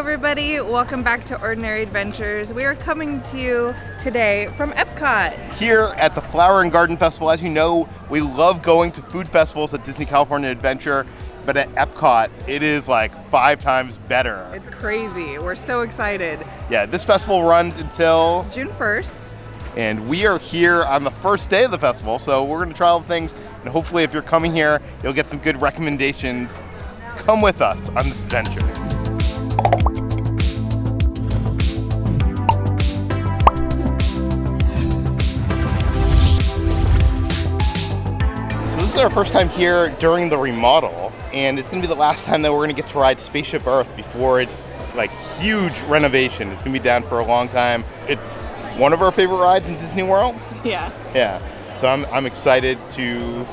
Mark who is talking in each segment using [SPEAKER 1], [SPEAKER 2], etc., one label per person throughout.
[SPEAKER 1] everybody, welcome back to Ordinary Adventures. We are coming to you today from Epcot.
[SPEAKER 2] Here at the Flower and Garden Festival. As you know, we love going to food festivals at Disney California Adventure, but at Epcot, it is like 5 times better.
[SPEAKER 1] It's crazy. We're so excited.
[SPEAKER 2] Yeah, this festival runs until
[SPEAKER 1] June 1st.
[SPEAKER 2] And we are here on the first day of the festival, so we're going to try all the things, and hopefully if you're coming here, you'll get some good recommendations. Come with us on this adventure. So this is our first time here during the remodel, and it's going to be the last time that we're going to get to ride Spaceship Earth before it's like huge renovation. It's going to be down for a long time. It's one of our favorite rides in Disney World.
[SPEAKER 1] Yeah.
[SPEAKER 2] Yeah. So I'm excited to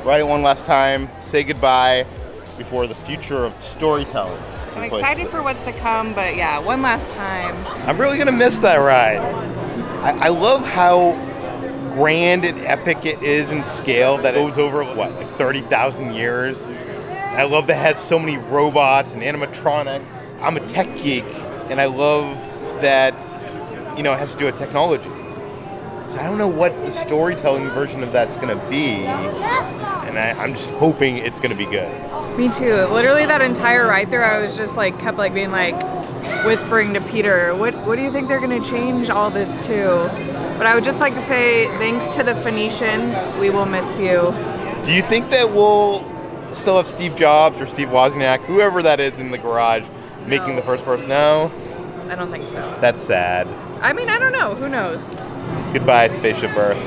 [SPEAKER 2] ride it one last time, say goodbye before the future of storytelling.
[SPEAKER 1] I'm excited for what's to come, but yeah, one last time.
[SPEAKER 2] I'm really going to miss that ride. I love how grand and epic it is in scale, that it goes over, what, like 30,000 years. I love that it has so many robots and animatronics. I'm a tech geek, and I love that, you know, it has to do with technology. So I don't know what the storytelling version of that's going to be, and I'm just hoping it's going to be good.
[SPEAKER 1] Me too. Literally that entire ride through, I was just like, kept like being like, whispering to Peter, what do you think they're going to change all this to? But I would just like to say, thanks to the Phoenicians, we will miss you.
[SPEAKER 2] Do you think that we'll still have Steve Jobs or Steve Wozniak, whoever that is in the garage, making the first person? No?
[SPEAKER 1] I don't think so.
[SPEAKER 2] That's sad.
[SPEAKER 1] I mean, I don't know. Who knows?
[SPEAKER 2] Goodbye, Spaceship Earth.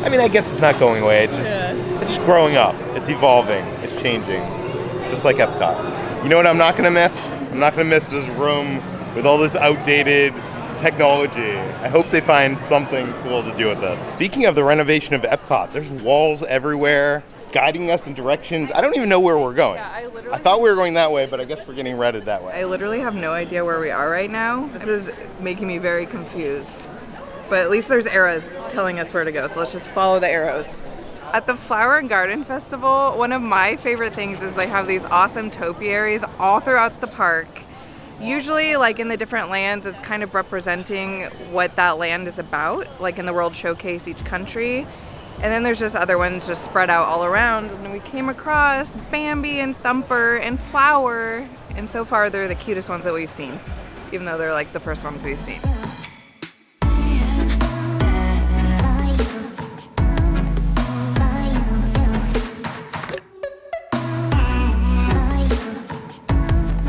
[SPEAKER 2] I mean, I guess it's not going away. It's just, It's just growing up. It's evolving. It's changing. Just like Epcot. You know what I'm not going to miss? I'm not going to miss this room with all this outdated technology. I hope they find something cool to do with this. Speaking of the renovation of Epcot, there's walls everywhere guiding us in directions. I don't even know where we're going.
[SPEAKER 1] Yeah,
[SPEAKER 2] I thought we were going that way, but I guess we're getting redded that way.
[SPEAKER 1] I literally have no idea where we are right now. This is making me very confused. But at least there's arrows telling us where to go, so let's just follow the arrows. At the Flower and Garden Festival, one of my favorite things is they have these awesome topiaries all throughout the park. Usually, like in the different lands, it's kind of representing what that land is about, like in the World Showcase, each country. And then there's just other ones just spread out all around. And we came across Bambi and Thumper and Flower. And so far, they're the cutest ones that we've seen, even though they're like the first ones we've seen.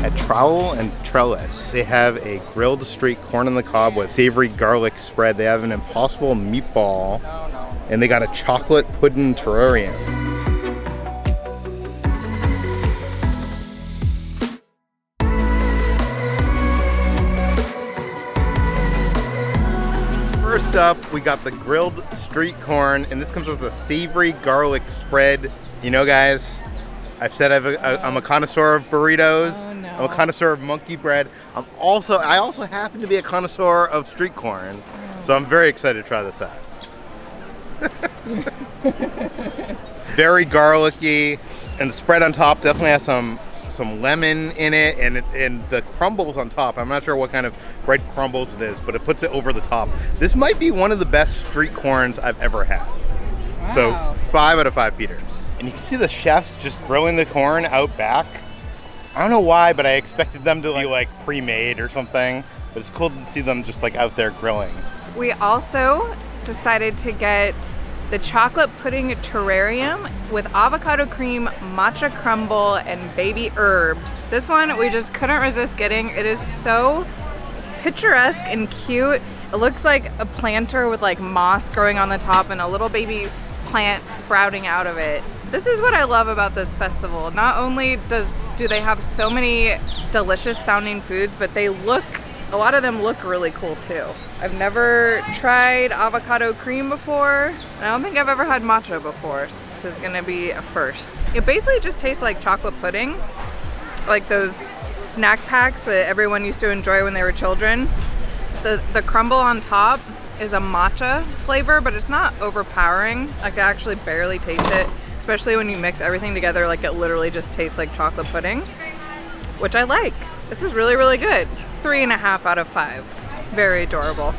[SPEAKER 2] At Trowel and Trellis, they have a grilled street corn on the cob with savory garlic spread. They have an impossible meatball, and they got a chocolate pudding terrarium. First up, we got the grilled street corn, and this comes with a savory garlic spread. You know, guys, I've said I'm a connoisseur of burritos.
[SPEAKER 1] Oh, no.
[SPEAKER 2] I'm a connoisseur of monkey bread. I also happen to be a connoisseur of street corn, so I'm very excited to try this out. Very garlicky, and the spread on top definitely has some lemon in it, and the crumbles on top. I'm not sure what kind of bread crumbles it is, but it puts it over the top. This might be one of the best street corns I've ever had.
[SPEAKER 1] Wow.
[SPEAKER 2] So 5 out of 5 Peters. And you can see the chefs just grilling the corn out back. I don't know why, but I expected them to be like pre-made or something. But it's cool to see them just like out there grilling.
[SPEAKER 1] We also decided to get the chocolate pudding terrarium with avocado cream, matcha crumble, and baby herbs. This one we just couldn't resist getting. It is so picturesque and cute. It looks like a planter with like moss growing on the top and a little baby plant sprouting out of it. This is what I love about this festival. Not only do they have so many delicious sounding foods, but a lot of them look really cool too. I've never tried avocado cream before, and I don't think I've ever had matcha before. So this is gonna be a first. It basically just tastes like chocolate pudding, like those snack packs that everyone used to enjoy when they were children. The crumble on top is a matcha flavor, but it's not overpowering. I can actually barely taste it, especially when you mix everything together. Like, it literally just tastes like chocolate pudding. which I like. This is really, really good. 3.5 out of 5. Very adorable.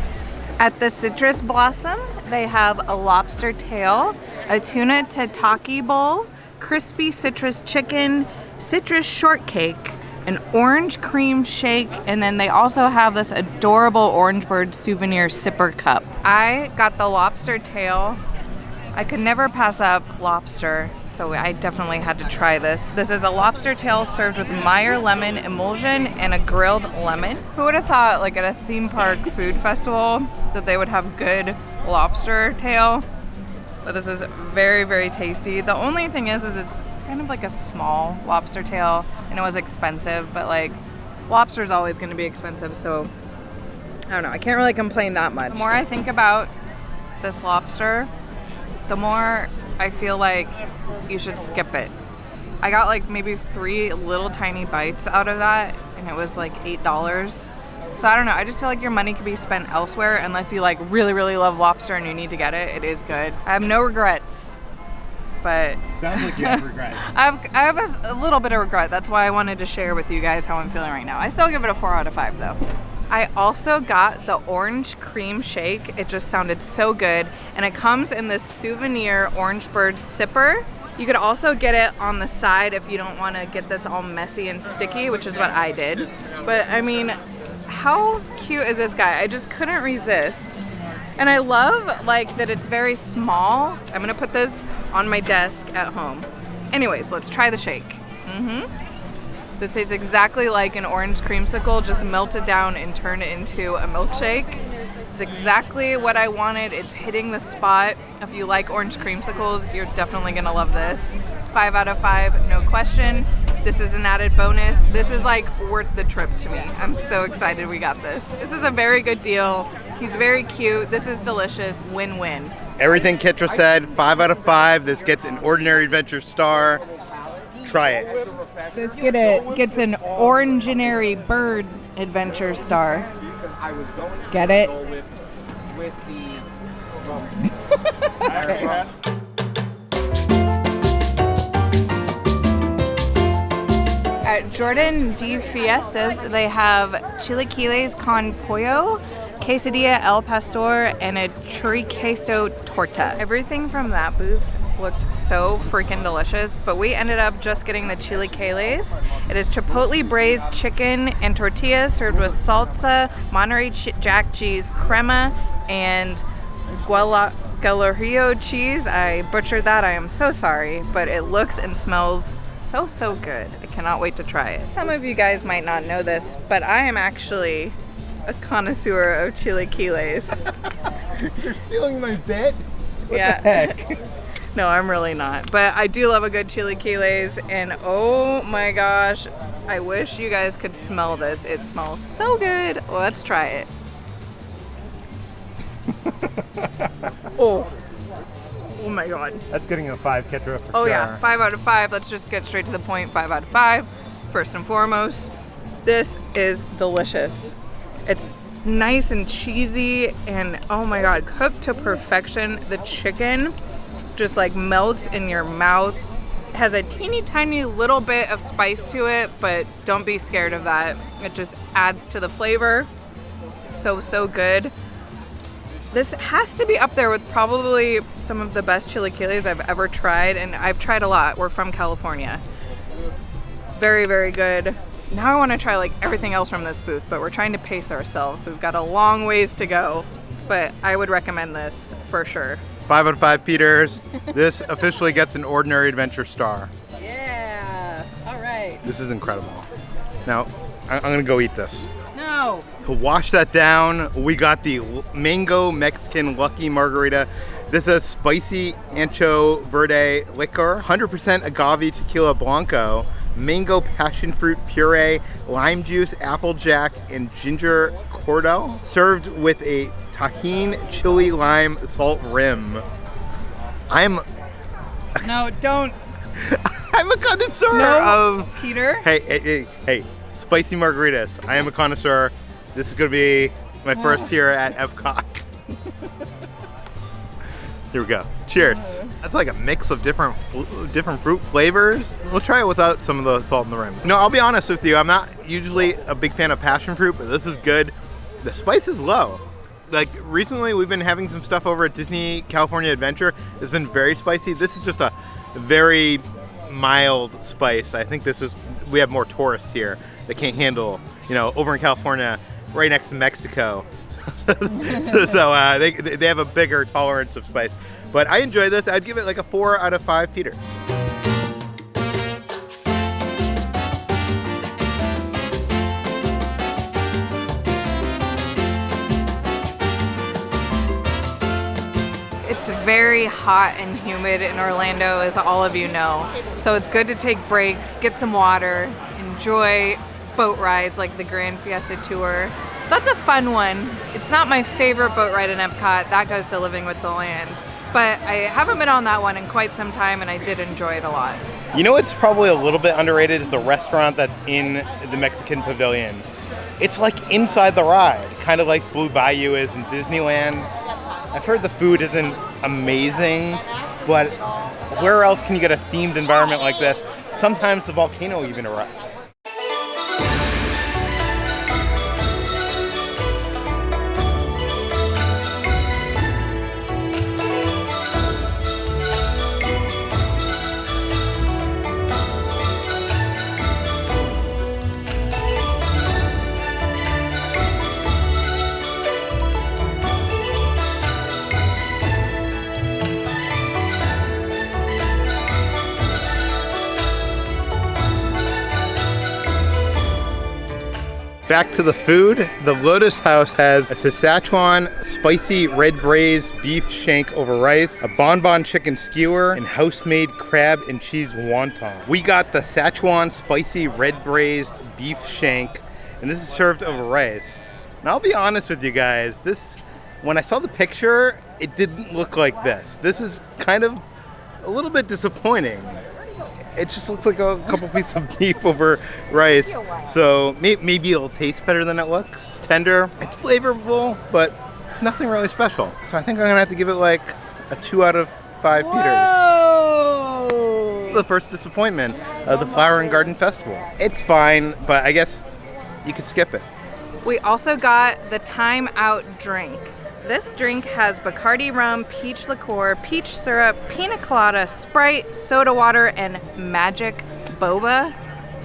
[SPEAKER 1] At the Citrus Blossom, they have a lobster tail, a tuna tataki bowl, crispy citrus chicken, citrus shortcake, an orange cream shake, and then they also have this adorable orange bird souvenir sipper cup. I got the lobster tail. I could never pass up lobster, so I definitely had to try this. This is a lobster tail served with Meyer lemon emulsion and a grilled lemon. Who would have thought, like at a theme park food festival, that they would have good lobster tail? But this is very, very tasty. The only thing is it's kind of like a small lobster tail, and it was expensive, but like lobster is always going to be expensive, so I don't know. I can't really complain that much. The more I think about this lobster, the more I feel like you should skip it. I got like maybe 3 little tiny bites out of that, and it was like $8. So I don't know, I just feel like your money could be spent elsewhere unless you like really, really love lobster and you need to get it. It is good. I have no regrets, but...
[SPEAKER 2] Sounds like you have regrets.
[SPEAKER 1] I have a little bit of regret. That's why I wanted to share with you guys how I'm feeling right now. I still give it a 4 out of 5 though. I also got the orange cream shake. It just sounded so good. And it comes in this Souvenir orange bird sipper. You could also get it on the side if you don't want to get this all messy and sticky, which is what I did. But I mean, how cute is this guy? I just couldn't resist. And I love like that it's very small. I'm gonna put this on my desk at home. Anyways, let's try the shake. This tastes exactly like an orange creamsicle, just melted down and turned into a milkshake. It's exactly what I wanted. It's hitting the spot. If you like orange creamsicles, you're definitely gonna love this. 5 out of 5, no question. This is an added bonus. This is like worth the trip to me. I'm so excited we got this. This is a very good deal. He's very cute. This is delicious. Win-win.
[SPEAKER 2] Everything Kitra said, 5 out of 5. This gets an Ordinary Adventure star. Try it.
[SPEAKER 1] This gets an Orangeary Bird Adventure star. Get it? At Jardin de Fiestas, they have Chilaquiles con Pollo, quesadilla al pastor, and a chorizo torta. Everything from that booth looked so freaking delicious, but we ended up just getting the Chilaquiles. It is Chipotle-braised chicken and tortillas served with salsa, Monterey jack cheese, Crema, and Guajillo cheese. I butchered that, I am so sorry, but it looks and smells so good. I cannot wait to try it. Some of you guys might not know this, but I am actually a connoisseur of Chilaquiles.
[SPEAKER 2] You're stealing my bit? What
[SPEAKER 1] Yeah.
[SPEAKER 2] the heck?
[SPEAKER 1] No, I'm really not. But I do love a good Chilaquiles, and oh my gosh, I wish you guys could smell this. It smells so good. Let's try it. Oh my god.
[SPEAKER 2] That's getting a 5, Kitra, for
[SPEAKER 1] Oh
[SPEAKER 2] sure.
[SPEAKER 1] yeah, 5 out of 5. Let's just get straight to the point. 5 out of 5. First and foremost, this is delicious. It's nice and cheesy, and oh my god, cooked to perfection. The chicken just like melts in your mouth. It has a teeny tiny little bit of spice to it, but don't be scared of that. It just adds to the flavor. So good. This has to be up there with probably some of the best chilaquiles I've ever tried, and I've tried a lot. We're from California. Very good. Now I want to try like everything else from this booth, but we're trying to pace ourselves. We've got a long ways to go, but I would recommend this for sure.
[SPEAKER 2] 5 out of 5 Peters. This officially gets an Ordinary Adventure star.
[SPEAKER 1] Yeah, all right.
[SPEAKER 2] This is incredible. Now, I'm gonna go eat this.
[SPEAKER 1] No.
[SPEAKER 2] To wash that down, we got the Mango Mexican Lucky Margarita. This is spicy ancho verde liquor, 100% agave tequila blanco, mango passion fruit puree, lime juice, applejack, and ginger cordial, served with a tahine chili lime salt rim.
[SPEAKER 1] No, don't.
[SPEAKER 2] I'm a connoisseur of...
[SPEAKER 1] Peter?
[SPEAKER 2] Hey, spicy margaritas. I am a connoisseur. This is gonna be my first here at Epcot. Here we go. Cheers. That's like a mix of different fruit flavors. Let's try it without some of the salt in the rim. No, I'll be honest with you. I'm not usually a big fan of passion fruit, but this is good. The spice is low. Like recently we've been having some stuff over at Disney California Adventure. It's been very spicy. This is just a very mild spice. I think we have more tourists here that can't handle, over in California, right next to Mexico. so they have a bigger tolerance of spice. But I enjoy this. I'd give it like a 4 out of 5 Peters.
[SPEAKER 1] It's very hot and humid in Orlando, as all of you know. So it's good to take breaks, get some water, enjoy boat rides like the Grand Fiesta Tour. That's a fun one. It's not my favorite boat ride in Epcot. That goes to Living with the Land. But I haven't been on that one in quite some time, and I did enjoy it a lot.
[SPEAKER 2] You know what's probably a little bit underrated is the restaurant that's in the Mexican Pavilion. It's like inside the ride, kind of like Blue Bayou is in Disneyland. I've heard the food isn't amazing, but where else can you get a themed environment like this? Sometimes the volcano even erupts. Back to the food. The Lotus House has a Szechuan spicy red braised beef shank over rice, a bonbon chicken skewer, and house-made crab and cheese wonton. We got the Szechuan spicy red braised beef shank, and this is served over rice. And I'll be honest with you guys, when I saw the picture, it didn't look like this. This is kind of a little bit disappointing. It just looks like a couple pieces of beef over rice. So maybe it'll taste better than it looks. Tender, it's flavorful, but it's nothing really special. So I think I'm gonna have to give it like a 2 out of 5 Peters.
[SPEAKER 1] Whoa!
[SPEAKER 2] The first disappointment of the Flower and Garden Festival. It's fine, but I guess you could skip it.
[SPEAKER 1] We also got the Time Out drink. This drink has Bacardi rum, peach liqueur, peach syrup, pina colada, Sprite, soda water, and magic boba.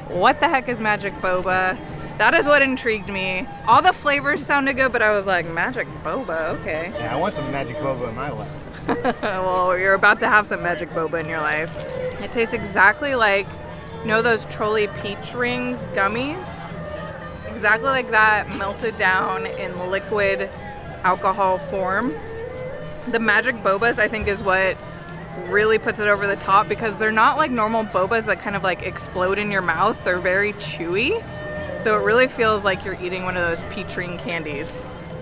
[SPEAKER 1] What the heck is magic boba? That is what intrigued me. All the flavors sounded good, but I was like, magic boba, okay.
[SPEAKER 2] Yeah, I want some magic boba in my life.
[SPEAKER 1] Well, you're about to have some magic boba in your life. It tastes exactly like, those Trolley peach rings gummies? Exactly like that, melted down in liquid alcohol form. The magic bobas, I think, is what really puts it over the top, because they're not like normal bobas that kind of like explode in your mouth. They're very chewy, so it really feels like you're eating one of those peach ring candies.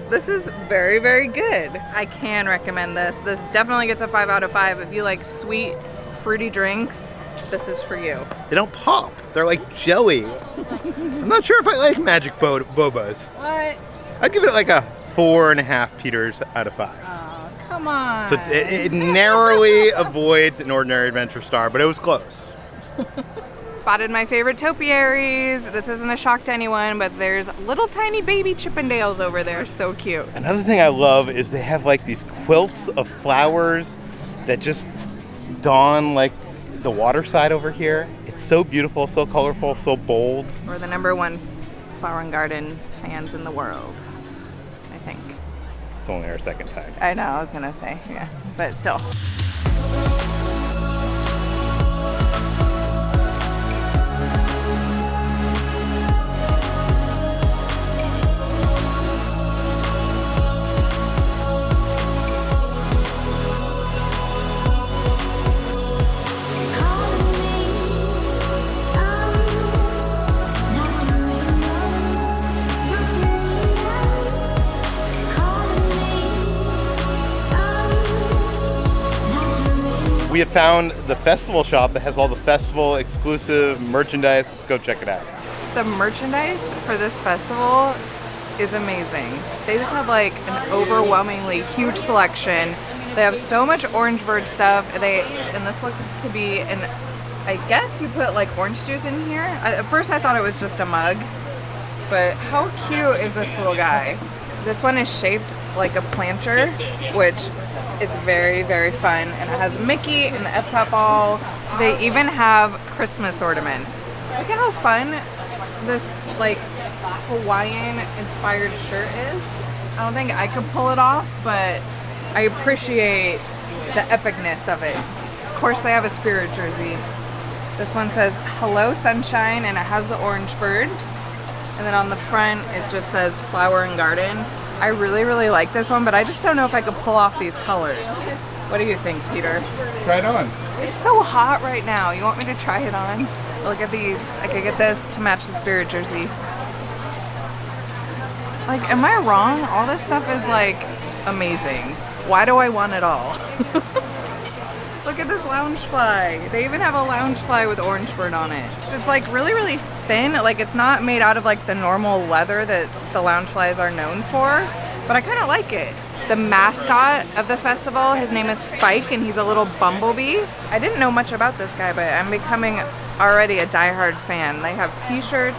[SPEAKER 1] This is very, very good. I can recommend this. This definitely gets a 5 out of 5. If you like sweet, fruity drinks, this is for you.
[SPEAKER 2] They don't pop. They're like jelly. I'm not sure if I like magic bobas.
[SPEAKER 1] What?
[SPEAKER 2] I'd give it like a 4.5 Peters out of 5.
[SPEAKER 1] Oh, come on.
[SPEAKER 2] So it narrowly avoids an ordinary adventure star, but it was close.
[SPEAKER 1] Spotted my favorite topiaries. This isn't a shock to anyone, but there's little tiny baby Chippendales over there. So cute.
[SPEAKER 2] Another thing I love is they have like these quilts of flowers that just dawn like the water side over here. It's so beautiful, so colorful, so bold.
[SPEAKER 1] We're the #1 flower and garden fans in the world, I think.
[SPEAKER 2] It's only our second time.
[SPEAKER 1] I know, I was gonna say, yeah, but still.
[SPEAKER 2] We have found the festival shop that has all the festival exclusive merchandise. Let's go check it out.
[SPEAKER 1] The merchandise for this festival is amazing. They just have like an overwhelmingly huge selection. They have so much orange bird stuff. And this looks to be I guess you put like orange juice in here. At first I thought it was just a mug, but how cute is this little guy? This one is shaped like a planter, which is very, very fun. And it has Mickey and the Epcot ball. They even have Christmas ornaments. Look at how fun this like Hawaiian inspired shirt is. I don't think I could pull it off, but I appreciate the epicness of it. Of course they have a Spirit jersey. This one says Hello Sunshine and it has the orange bird. And then on the front it just says Flower and Garden. I really, really like this one, but I just don't know if I could pull off these colors. What do you think, Peter?
[SPEAKER 2] Try it on.
[SPEAKER 1] It's so hot right now. You want me to try it on? Look at these. I could get this to match the Spirit jersey. Like, am I wrong? All this stuff is like amazing. Why do I want it all? Look at this lounge fly. They even have a lounge fly with orange bird on it. So it's like really, really thin. Like it's not made out of like the normal leather that the lounge flies are known for, but I kind of like it. The mascot of the festival, his name is Spike and he's a little bumblebee. I didn't know much about this guy, but I'm becoming already a diehard fan. They have t-shirts,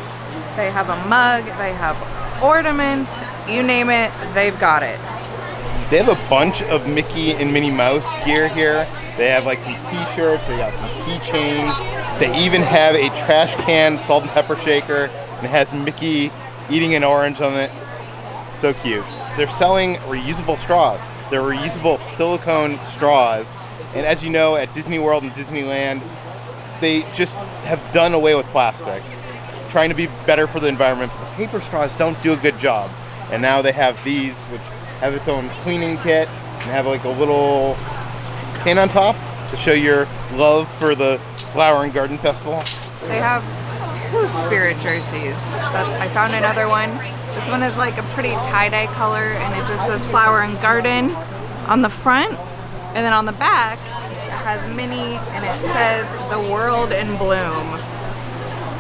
[SPEAKER 1] they have a mug, they have ornaments, you name it, they've got it.
[SPEAKER 2] They have a bunch of Mickey and Minnie Mouse gear here. They have like some t-shirts, they got some keychains. They even have a trash can salt and pepper shaker and it has Mickey eating an orange on it. So cute. They're selling reusable straws. They're reusable silicone straws. And as you know, at Disney World and Disneyland, they just have done away with plastic, trying to be better for the environment. But the paper straws don't do a good job. And now they have these, which have its own cleaning kit and have like a little can on top to show your love for the Flower and Garden Festival.
[SPEAKER 1] They have 2 Spirit jerseys. I found another one. This one is like a pretty tie-dye color and it just says Flower and Garden on the front. And then on the back, it has Minnie and it says The World in Bloom.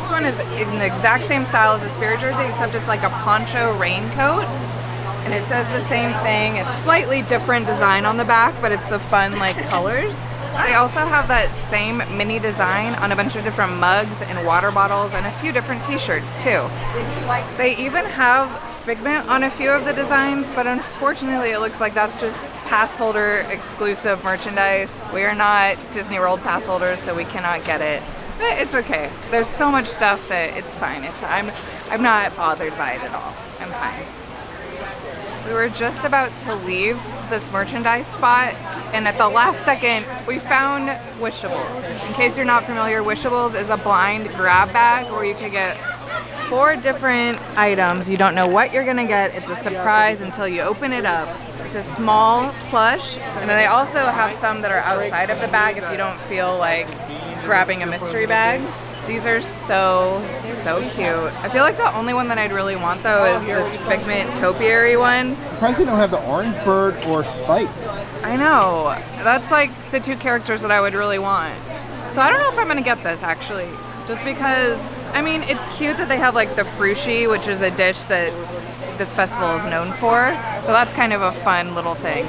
[SPEAKER 1] This one is in the exact same style as the Spirit jersey, except it's like a poncho raincoat. And it says the same thing. It's slightly different design on the back, but it's the fun like colors. They also have that same mini design on a bunch of different mugs and water bottles and a few different t-shirts too. They even have Figment on a few of the designs, but unfortunately it looks like that's just pass holder exclusive merchandise. We are not Disney World pass holders, so we cannot get it. But it's okay. There's so much stuff that it's fine. I'm not bothered by it at all. I'm fine. We were just about to leave this merchandise spot, and at the last second, we found Wishables. In case you're not familiar, Wishables is a blind grab bag where you can get 4 different items. You don't know what you're gonna get. It's a surprise until you open it up. It's a small plush, and then they also have some that are outside of the bag if you don't feel like grabbing a mystery bag. These are so, so cute. I feel like the only one that I'd really want though is this Figment Topiary one.
[SPEAKER 3] Surprised they don't have the orange bird or Spike.
[SPEAKER 1] I know. That's like the 2 characters that I would really want. So I don't know if I'm gonna get this actually. Just because, I mean, it's cute that they have like the frushi, which is a dish that this festival is known for. So that's kind of a fun little thing.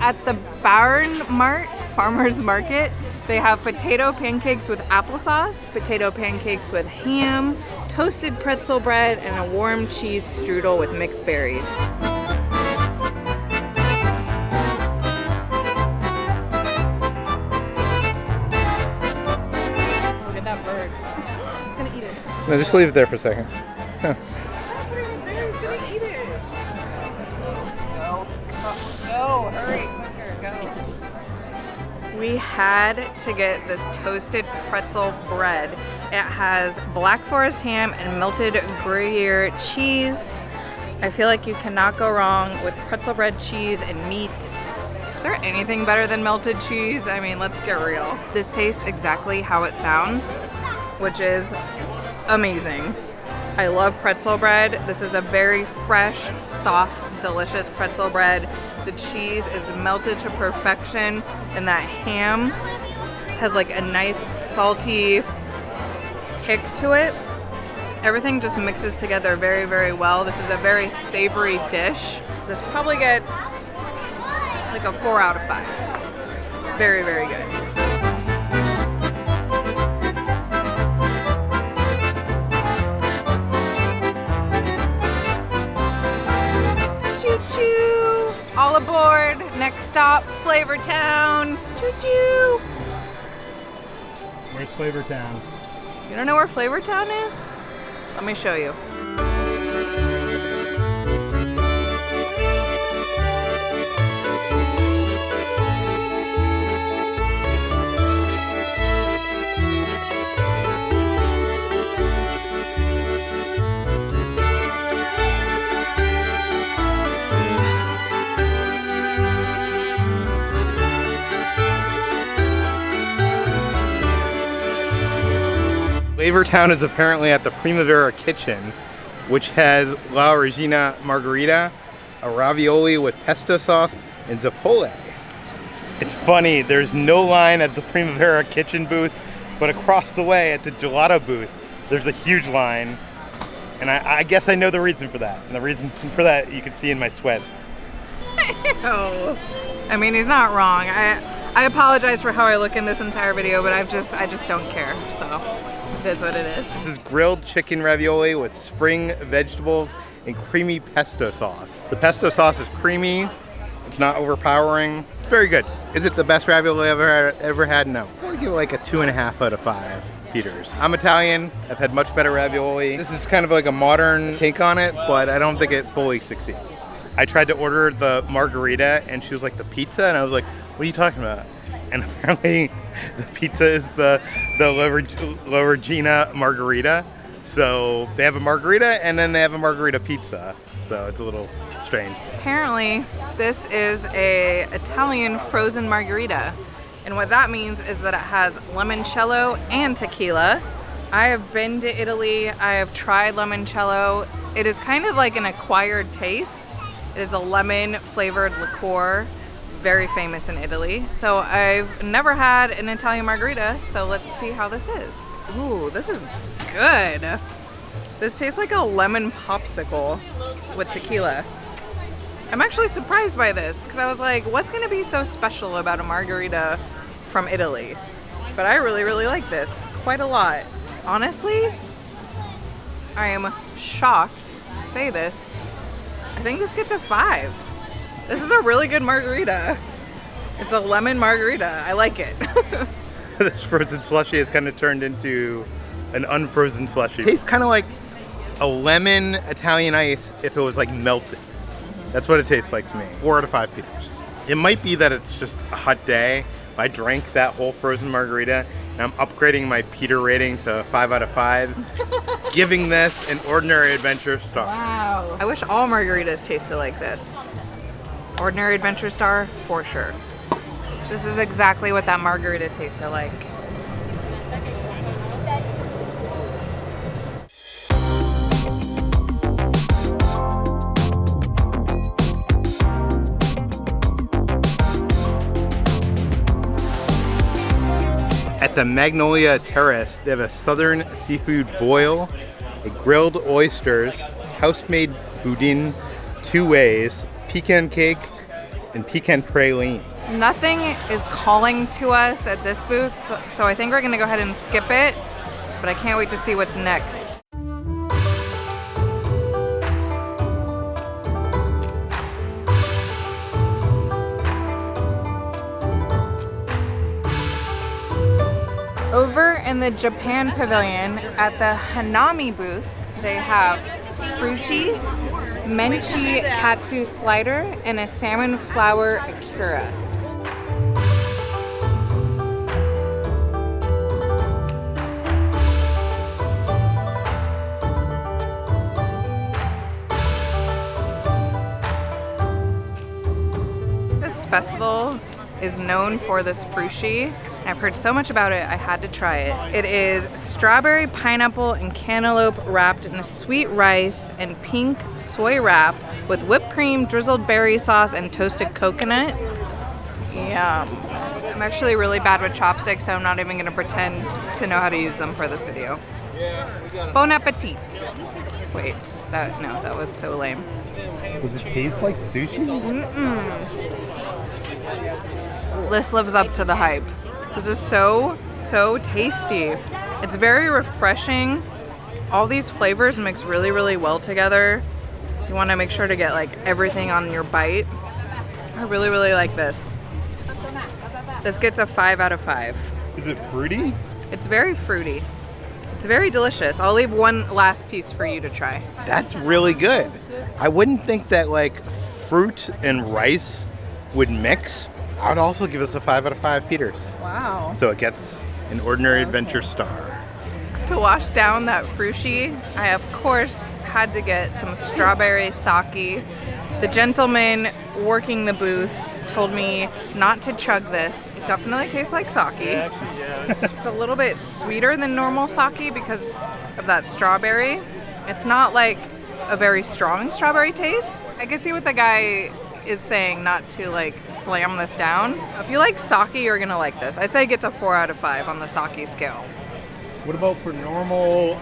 [SPEAKER 1] At the Barn Mart Farmers Market, they have potato pancakes with applesauce, potato pancakes with ham, toasted pretzel bread, and a warm cheese strudel with mixed berries. Look at that bird. He's gonna eat it.
[SPEAKER 2] No, just leave it there for a second. Huh.
[SPEAKER 1] He's gonna eat it. Go, hurry, quicker, go. We had to get this toasted pretzel bread. It has Black Forest ham and melted Gruyere cheese. I feel like you cannot go wrong with pretzel bread, cheese, and meat. Is there anything better than melted cheese? I mean, let's get real. This tastes exactly how it sounds, which is amazing. I love pretzel bread. This is a very fresh, soft, delicious pretzel bread. The cheese is melted to perfection, and that ham has like a nice salty kick to it. Everything just mixes together very, very well. This is a very savory dish. This probably gets like a 4 out of 5. Very, very good. Choo-choo! All aboard. Next stop, Flavor Town. Choo-choo!
[SPEAKER 3] Where's Flavor Town?
[SPEAKER 1] You don't know where Flavor Town is? Let me show you.
[SPEAKER 2] Flavor Town is apparently at the Primavera Kitchen, which has La Regina Margarita, a ravioli with pesto sauce, and Chipotle. It's funny, there's no line at the Primavera Kitchen booth, but across the way at the gelato booth, there's a huge line. And I guess I know the reason for that. And the reason for that you can see in my sweat.
[SPEAKER 1] Ew. I mean, he's not wrong. I apologize for how I look in this entire video, but I just don't care, so. It is what it is.
[SPEAKER 2] This is grilled chicken ravioli with spring vegetables and creamy pesto sauce. The pesto sauce is creamy. It's not overpowering. It's very good. Is it the best ravioli I've ever had? No. I'll give it like a 2.5 out of 5. Peters. I'm Italian. I've had much better ravioli. This is kind of like a modern take on it, but I don't think it fully succeeds. I tried to order the margarita, and she was like, the pizza? And I was like, what are you talking about? And apparently the pizza is the La Regina Margarita. So they have a margarita and then they have a margarita pizza. So it's a little strange.
[SPEAKER 1] Apparently this is a Italian frozen margarita. And what that means is that it has limoncello and tequila. I have been to Italy. I have tried limoncello. It is kind of like an acquired taste. It is a lemon flavored liqueur. Very famous in Italy. So I've never had an Italian margarita, so let's see how this is. Ooh, this is good. This tastes like a lemon popsicle with tequila. I'm actually surprised by this because I was like, what's gonna be so special about a margarita from Italy? But I really, really like this quite a lot. Honestly, I am shocked to say this. I think this gets a 5. This is a really good margarita. It's a lemon margarita. I like it.
[SPEAKER 2] This frozen slushie has kind of turned into an unfrozen slushie. It tastes kind of like a lemon Italian ice if it was like melted. That's what it tastes like to me. 4 out of 5 Peters. It might be that it's just a hot day. I drank that whole frozen margarita and I'm upgrading my Peter rating to 5 out of 5, giving this an ordinary adventure star.
[SPEAKER 1] Wow. I wish all margaritas tasted like this. Ordinary adventure star, for sure. This is exactly what that margarita tasted like.
[SPEAKER 2] At the Magnolia Terrace, they have a southern seafood boil, a grilled oysters, house-made boudin 2 ways, pecan cake, and pecan praline.
[SPEAKER 1] Nothing is calling to us at this booth, so I think we're gonna go ahead and skip it, but I can't wait to see what's next. Over in the Japan Pavilion at the Hanami booth, they have frushi, menchi katsu slider, and a salmon flour akira. This festival is known for this frushi. I've heard so much about it, I had to try it. It is strawberry, pineapple, and cantaloupe wrapped in a sweet rice and pink soy wrap with whipped cream, drizzled berry sauce, and toasted coconut. Yeah. I'm actually really bad with chopsticks, so I'm not even going to pretend to know how to use them for this video. Bon appetit. Wait, that was so lame.
[SPEAKER 3] Does it taste like sushi?
[SPEAKER 1] This lives up to the hype. This is so tasty. It's very refreshing. All these flavors mix really, really well together. You want to make sure to get like everything on your bite. I really, really like this. This gets a 5 out of 5.
[SPEAKER 3] Is it fruity?
[SPEAKER 1] It's very fruity. It's very delicious. I'll leave one last piece for you to try.
[SPEAKER 2] That's really good. I wouldn't think that like fruit and rice would mix. I would also give this a 5 out of 5 Peters.
[SPEAKER 1] Wow.
[SPEAKER 2] So it gets an Ordinary Adventure star.
[SPEAKER 1] To wash down that frushi, I of course had to get some strawberry sake. The gentleman working the booth told me not to chug this. Definitely tastes like sake. It's a little bit sweeter than normal sake because of that strawberry. It's not like a very strong strawberry taste. I can see what the guy is saying, not to like slam this down. If you like sake, you're gonna like this. I say it gets a 4 out of 5 on the sake scale.
[SPEAKER 3] What about for normal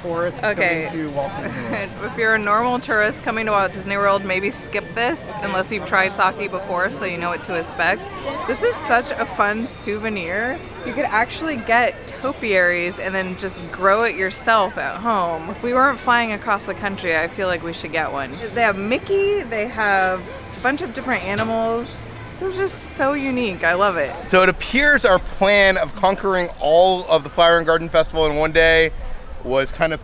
[SPEAKER 3] tourists
[SPEAKER 1] Okay.
[SPEAKER 3] coming to Walt Disney World?
[SPEAKER 1] If you're a normal tourist coming to Walt Disney World, maybe skip this unless you've tried sake before so you know what to expect. This is such a fun souvenir. You could actually get topiaries and then just grow it yourself at home. If we weren't flying across the country, I feel like we should get one. They have Mickey, they have a bunch of different animals. This is just so unique. I love it.
[SPEAKER 2] So it appears our plan of conquering all of the Flower and Garden Festival in one day was kind of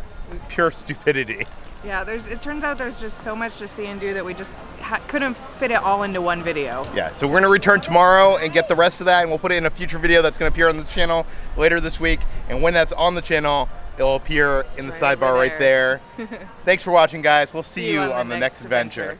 [SPEAKER 2] pure stupidity.
[SPEAKER 1] Yeah, it turns out there's just so much to see and do that we just couldn't fit it all into one video.
[SPEAKER 2] Yeah, so we're gonna return tomorrow and get the rest of that, and we'll put it in a future video that's gonna appear on this channel later this week. And when that's on the channel, it'll appear in the
[SPEAKER 1] Right
[SPEAKER 2] sidebar
[SPEAKER 1] over
[SPEAKER 2] right there. Thanks for watching, guys. We'll see you
[SPEAKER 1] on
[SPEAKER 2] on the next adventure.